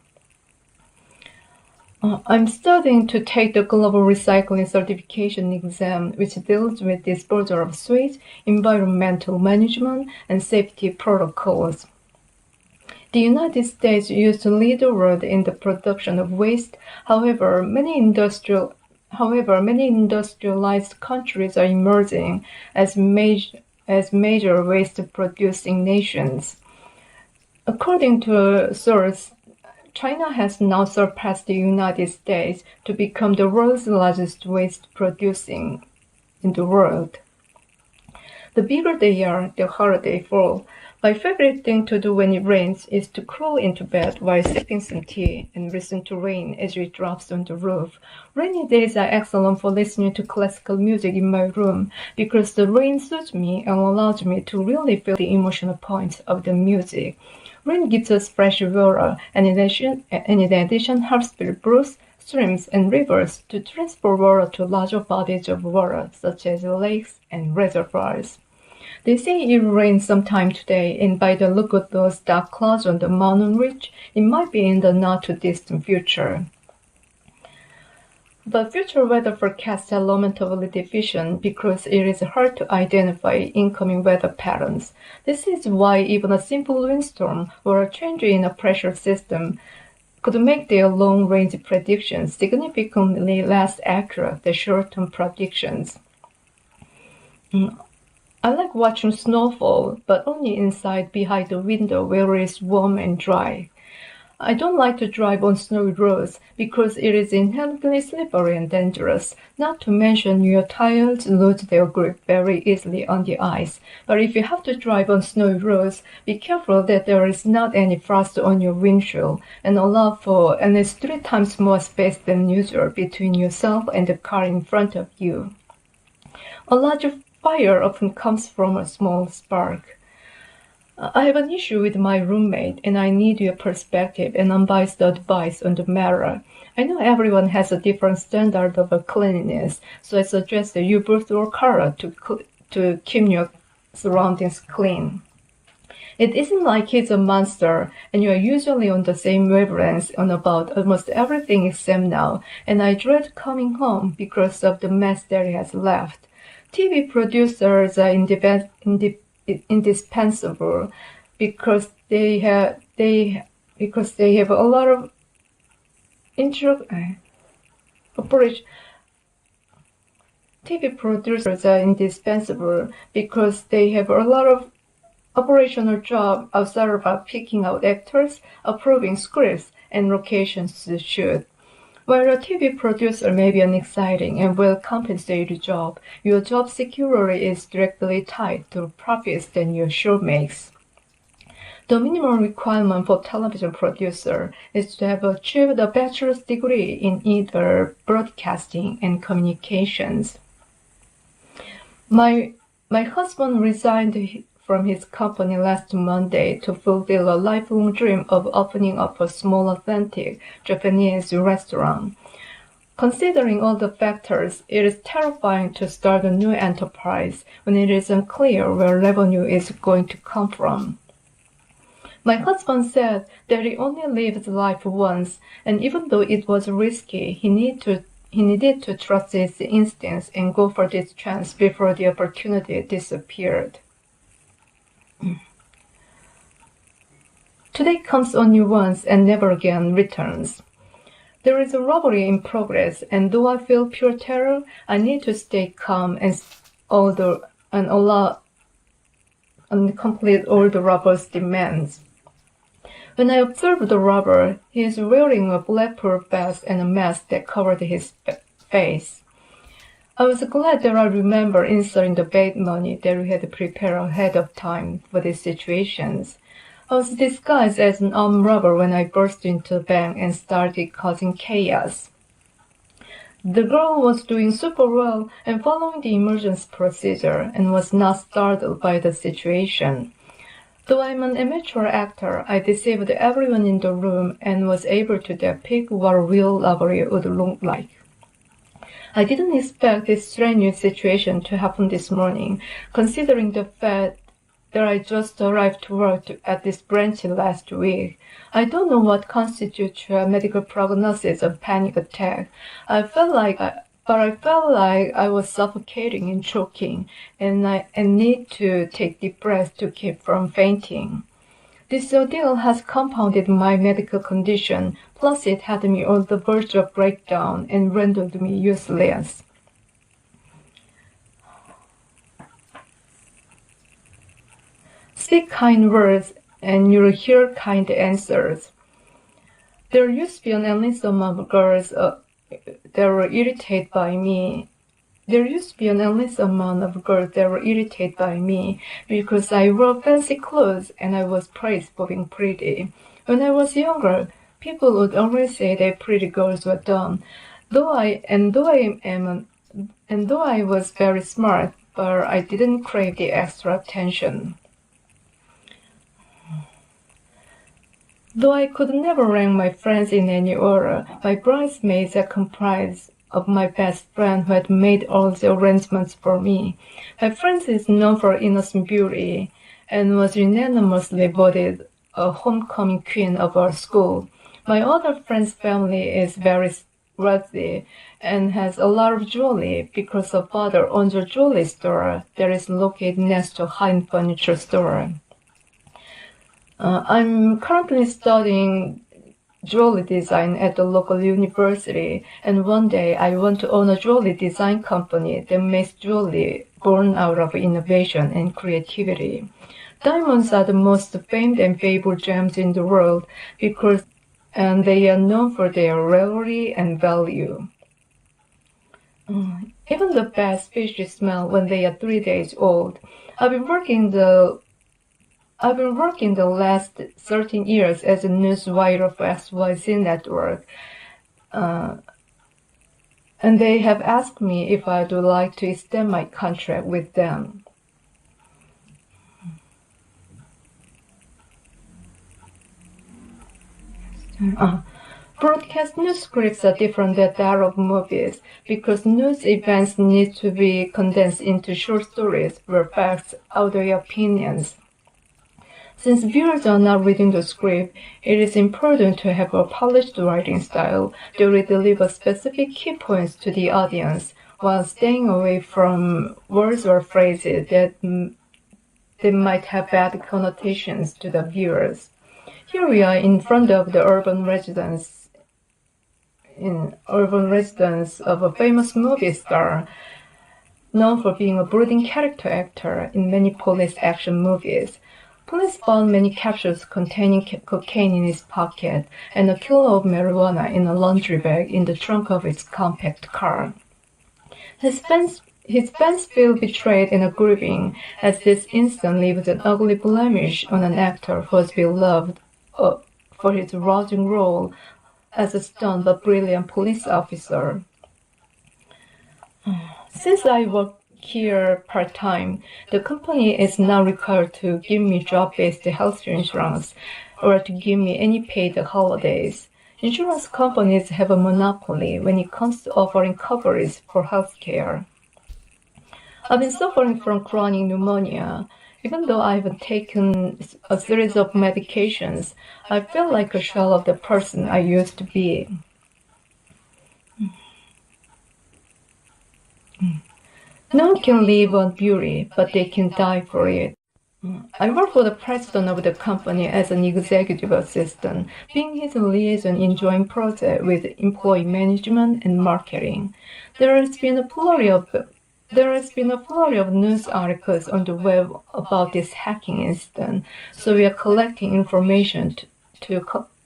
I'm studying to take the Global Recycling Certification exam, which deals with disposal of waste, environmental management, and safety protocols. The United States used to lead the world in the production of waste. However, many industrialized countries are emerging as major waste-producing nations. According to a source, China has now surpassed the United States to become the world's largest waste-producing in the world. The bigger they are, the harder they fall. My favorite thing to do when it rains is to crawl into bed while sipping some tea and listen to rain as it drops on the roof. Rainy days are excellent for listening to classical music in my room because the rain suits me and allows me to really feel the emotional points of the music. Rain gives us fresh water, and in addition helps build brooks, streams, and rivers to transfer water to larger bodies of water, such as lakes and reservoirs. They say it will rain sometime today, and by the look of those dark clouds on the mountain ridge, it might be in the not-too-distant future. But future weather forecasts are lamentably deficient because it is hard to identify incoming weather patterns. This is why even a simple windstorm or a change in a pressure system could make their long-range predictions significantly less accurate than short-term predictions. I like watching snowfall, but only inside behind the window where it is warm and dry. I don't like to drive on snowy roads because it is inherently slippery and dangerous, not to mention your tires lose their grip very easily on the ice. But if you have to drive on snowy roads, be careful that there is not any frost on your windshield and allow for at least 3 times more space than usual between yourself and the car in front of you. A large fire often comes from a small spark. I have an issue with my roommate, and I need your perspective and unbiased advice on the matter. I know everyone has a different standard of cleanliness, so I suggest that you both work hard to keep your surroundings clean. It isn't like he's a monster, and you are usually on the same wavelength on about almost everything except now, and I dread coming home because of the mess that he has left. TV producers are indispensable because they have a lot of operation. TV producers are indispensable because they have a lot of operational job outside of picking out actors, approving scripts, and locations to shoot. While a TV producer may be an exciting and well-compensated job, your job security is directly tied to profits that your show makes. The minimum requirement for television producer is to have achieved a bachelor's degree in either broadcasting and communications. My husband resigned from his company last Monday to fulfill a lifelong dream of opening up a small authentic Japanese restaurant. Considering all the factors, it is terrifying to start a new enterprise when it is unclear where revenue is going to come from. My husband said that he only lives life once, and even though it was risky, he needed to trust his instincts and go for this chance before the opportunity disappeared. Today comes only once and never again returns. There is a robbery in progress, and though I feel pure terror, I need to stay calm and complete all the robber's demands. When I observed the robber, he is wearing a bulletproof vest and a mask that covered his face. I was glad that I remembered inserting the bait money that we had prepared ahead of time for these situations. I was disguised as an armed robber when I burst into the bank and started causing chaos. The girl was doing super well and following the emergency procedure and was not startled by the situation. Though I'm an amateur actor, I deceived everyone in the room and was able to depict what a real robbery would look like. I didn't expect this strenuous situation to happen this morning, considering the fact that I just arrived to work at this branch last week. I don't know what constitutes a medical prognosis of panic attack. I felt like I was suffocating and choking, and I need to take deep breaths to keep from fainting. This ordeal has compounded my medical condition, plus it had me on the verge of breakdown and rendered me useless. Speak kind words, and you'll hear kind answers. There used to be an endless amount of girls that were irritated by me. because I wore fancy clothes and I was praised for being pretty. When I was younger, people would always say that pretty girls were dumb. Though I was very smart, but I didn't crave the extra attention. Though I could never rank my friends in any order, my bridesmaids are comprised of my best friend who had made all the arrangements for me. My friend is known for innocent beauty and was unanimously voted a homecoming queen of our school. My other friend's family is very wealthy and has a lot of jewelry because her father owns a jewelry store that is located next to a high-end furniture store. I'm currently studying jewelry design at the local university, and one day I want to own a jewelry design company that makes jewelry born out of innovation and creativity. Diamonds are the most famed and favored gems in the world and they are known for their rarity and value. Even the best fishes smell when they are 3 days old. I've been working the last 13 years as a news writer for XYZ Network, and they have asked me if I would like to extend my contract with them. Broadcast news scripts are different than that of movies because news events need to be condensed into short stories where facts outweigh opinions. Since viewers are not reading the script, it is important to have a polished writing style that will deliver specific key points to the audience while staying away from words or phrases that might have bad connotations to the viewers. Here we are in front of the urban residence of a famous movie star known for being a brooding character actor in many police action movies. Police found many capsules containing cocaine in his pocket and a kilo of marijuana in a laundry bag in the trunk of his compact car. His fans feel betrayed and grieving as this incident leaves an ugly blemish on an actor who has been loved for his rousing role as a stunned but brilliant police officer. Since I work here part-time, the company is not required to give me job-based health insurance or to give me any paid holidays. Insurance companies have a monopoly when it comes to offering coverage for health care. I've been suffering from chronic pneumonia. Even though I've taken a series of medications, I feel like a shell of the person I used to be. No one can live on beauty, but they can die for it. I work for the president of the company as an executive assistant, being his liaison in joint project with employee management and marketing. There has been a flurry of news articles on the web about this hacking incident, so we are collecting information to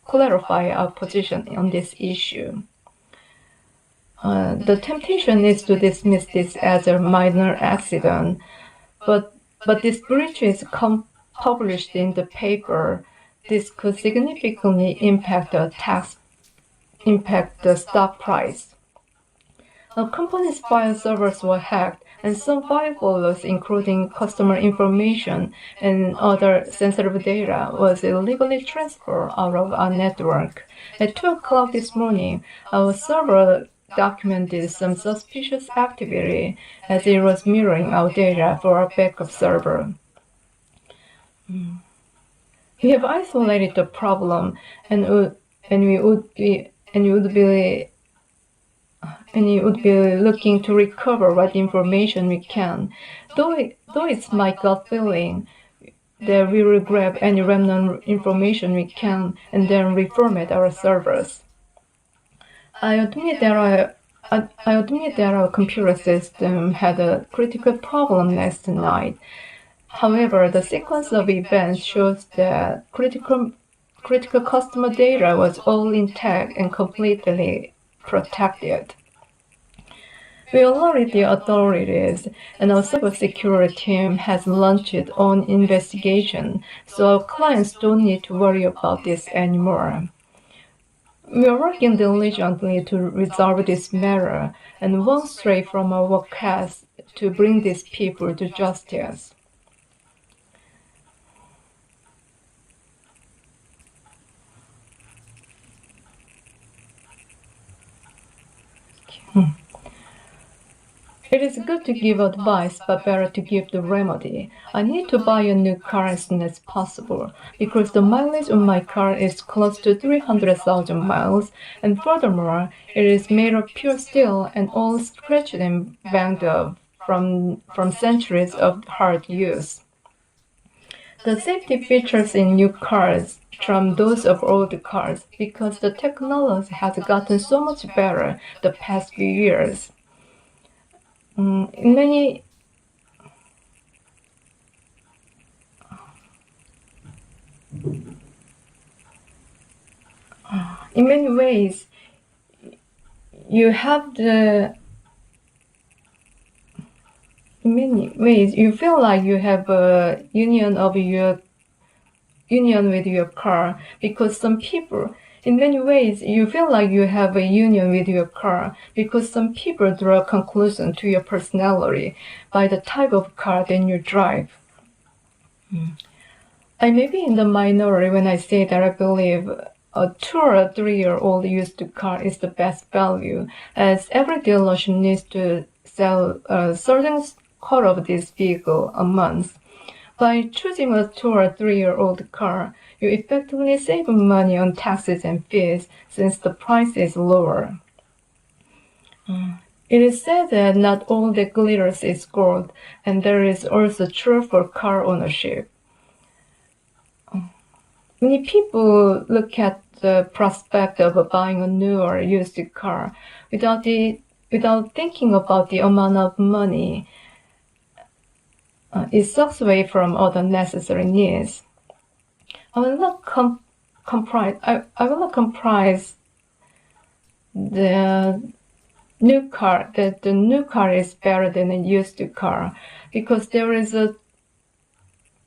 clarify our position on this issue. The temptation is to dismiss this as a minor accident, but this breach is published in the paper. This could significantly impact the stock price. The company's file servers were hacked, and some file folders, including customer information and other sensitive data, was illegally transferred out of our network. At 2 o'clock this morning, our server documented some suspicious activity as it was mirroring our data for our backup server. We have isolated the problem and would be looking to recover what information we can. Though it's my gut feeling that we will grab any remnant information we can and then reformat our servers. I admit that our computer system had a critical problem last night. However, the sequence of events shows that critical customer data was all intact and completely protected. We alerted the authorities, and our cybersecurity team has launched its own investigation, so our clients don't need to worry about this anymore. We are working diligently to resolve this matter and won't stray from our work path to bring these people to justice. It is good to give advice, but better to give the remedy. I need to buy a new car as soon as possible, because the mileage on my car is close to 300,000 miles, and furthermore, it is made of pure steel and all scratched and banged up from centuries of hard use. The safety features in new cars trump those of old cars because the technology has gotten so much better the past few years. In many ways, you feel like you have a union with your car, because some people draw a conclusion to your personality by the type of car that you drive. I may be in the minority when I say that I believe a 2 or 3-year-old used car is the best value, as every dealership needs to sell a certain quota of this vehicle a month. By choosing a 2 or 3-year-old car, you effectively save money on taxes and fees since the price is lower. It is said that not all that glitters is gold, and that is also true for car ownership. Many people look at the prospect of buying a new or used car without thinking about the amount of money it sucks away from other necessary needs. I will not comprise the new car that the new car is better than a used car, because there is a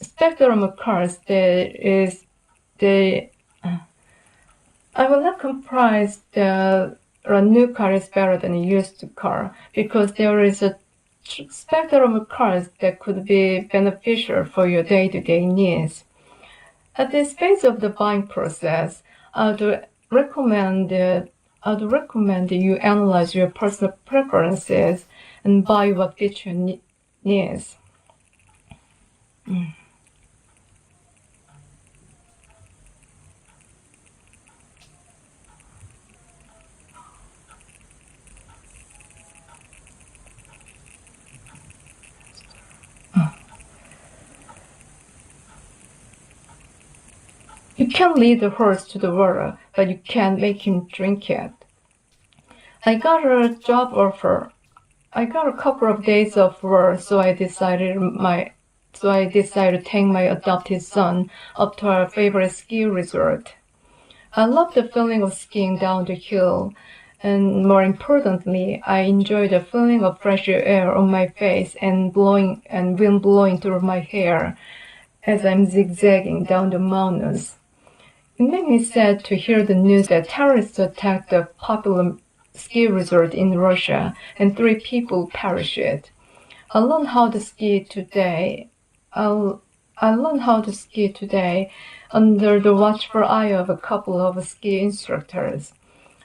spectrum of cars I will not comprise the a new car is better than a used car, because there is a spectrum of cars that could be beneficial for your day-to-day needs. At this phase of the buying process, I'd recommend you analyze your personal preferences and buy what fits your needs. You can lead the horse to the water, but you can't make him drink it. I got a job offer. I got a couple of days of work, so I decided to take my adopted son up to our favorite ski resort. I love the feeling of skiing down the hill, and more importantly, I enjoy the feeling of fresh air on my face and wind blowing through my hair as I'm zigzagging down the mountains. It made me sad to hear the news that terrorists attacked the popular ski resort in Russia and 3 people perished. I learned how to ski today. I learned how to ski today under the watchful eye of a couple of ski instructors.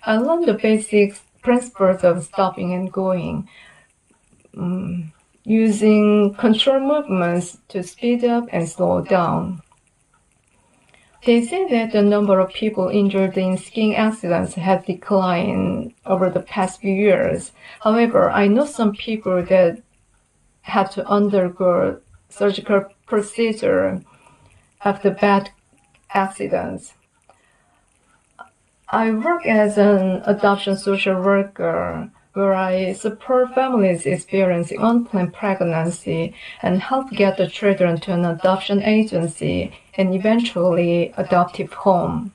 I learned the basic principles of stopping and going, using control movements to speed up and slow down. They say that the number of people injured in skiing accidents has declined over the past few years. However, I know some people that had to undergo surgical procedure after bad accidents. I work as an adoption social worker where I support families experiencing unplanned pregnancy and help get the children to an adoption agency and eventually adoptive home.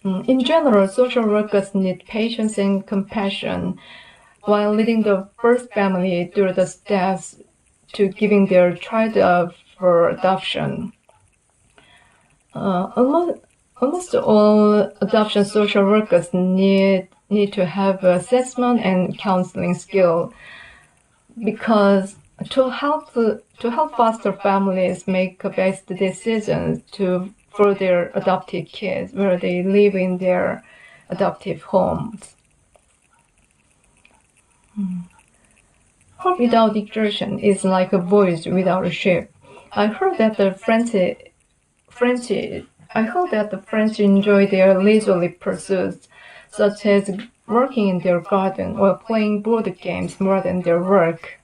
In general, social workers need patience and compassion while leading the first family through the steps to giving their child up for adoption. Almost all adoption social workers need to have assessment and counseling skill because to help foster families make best decisions for their adopted kids where they live in their adoptive homes. Hope without exertion is like a voyage without a ship. I heard that the French enjoy their leisurely pursuits, such as working in their garden or playing board games more than their work.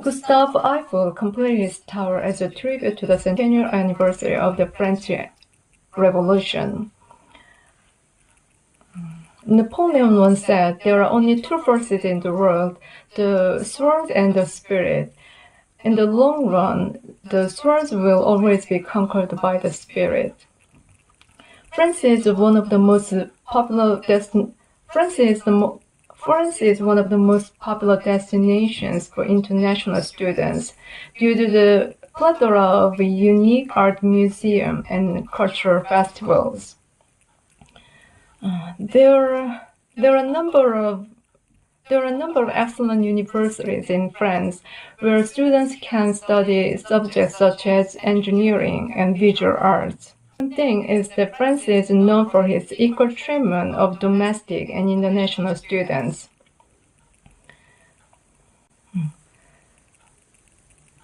Gustave Eiffel completed his tower as a tribute to the centennial anniversary of the French Revolution. Napoleon once said, "There are only 2 forces in the world, the sword and the spirit. In the long run, the swords will always be conquered by the spirit." France is one of the most popular destinations for international students due to the plethora of unique art museums and cultural festivals. There are a number of excellent universities in France where students can study subjects such as engineering and visual arts. One thing is that France is known for its equal treatment of domestic and international students.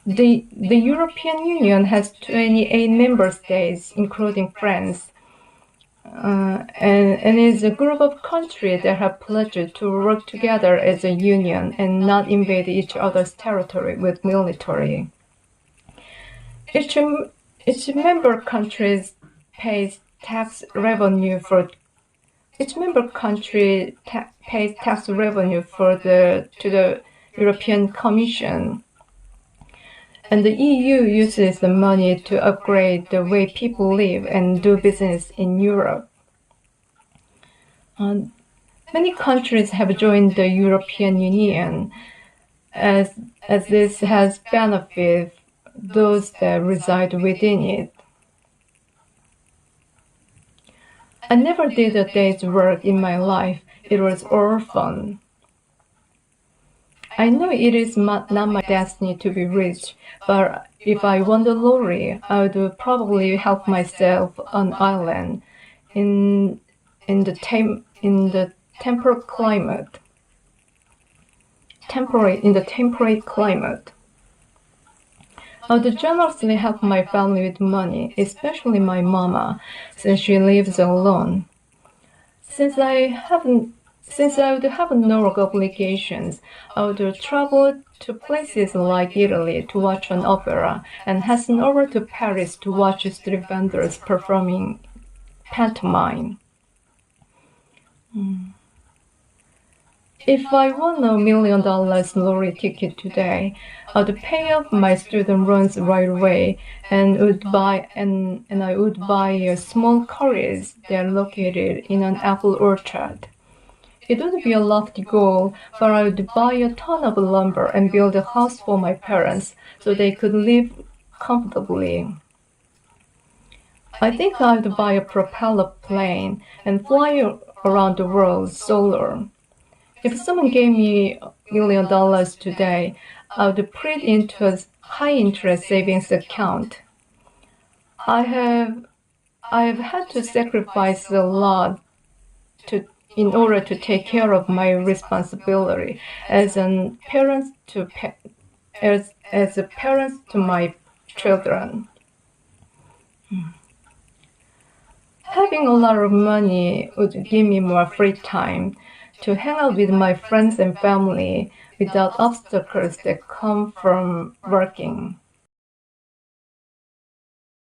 The European Union has 28 member states, including France, and is a group of countries that have pledged to work together as a union and not invade each other's territory with military. Each member country pays tax revenue to the European Commission. And the EU uses the money to upgrade the way people live and do business in Europe. Many countries have joined the European Union as this has benefited those that reside within it. I never did a day's work in my life. It was all fun. I know it is not my destiny to be rich, but if I won the lottery, I would probably help myself on an island in the temperate climate. I would generously help my family with money, especially my mama, since she lives alone. Since I would have no obligations, I would travel to places like Italy to watch an opera and hasten over to Paris to watch street vendors performing pantomime. If I won $1 million lottery ticket today, I'd pay off my student loans right away and I would buy a small cottage there located in an apple orchard. It would be a lofty goal, but I would buy a ton of lumber and build a house for my parents so they could live comfortably. I think I'd buy a propeller plane and fly around the world solo. If someone gave me $1 million today, I would put it into a high-interest savings account. I have had to sacrifice a lot in order to take care of my responsibility as a parent to my children. Having a lot of money would give me more free time to hang out with my friends and family without obstacles that come from working.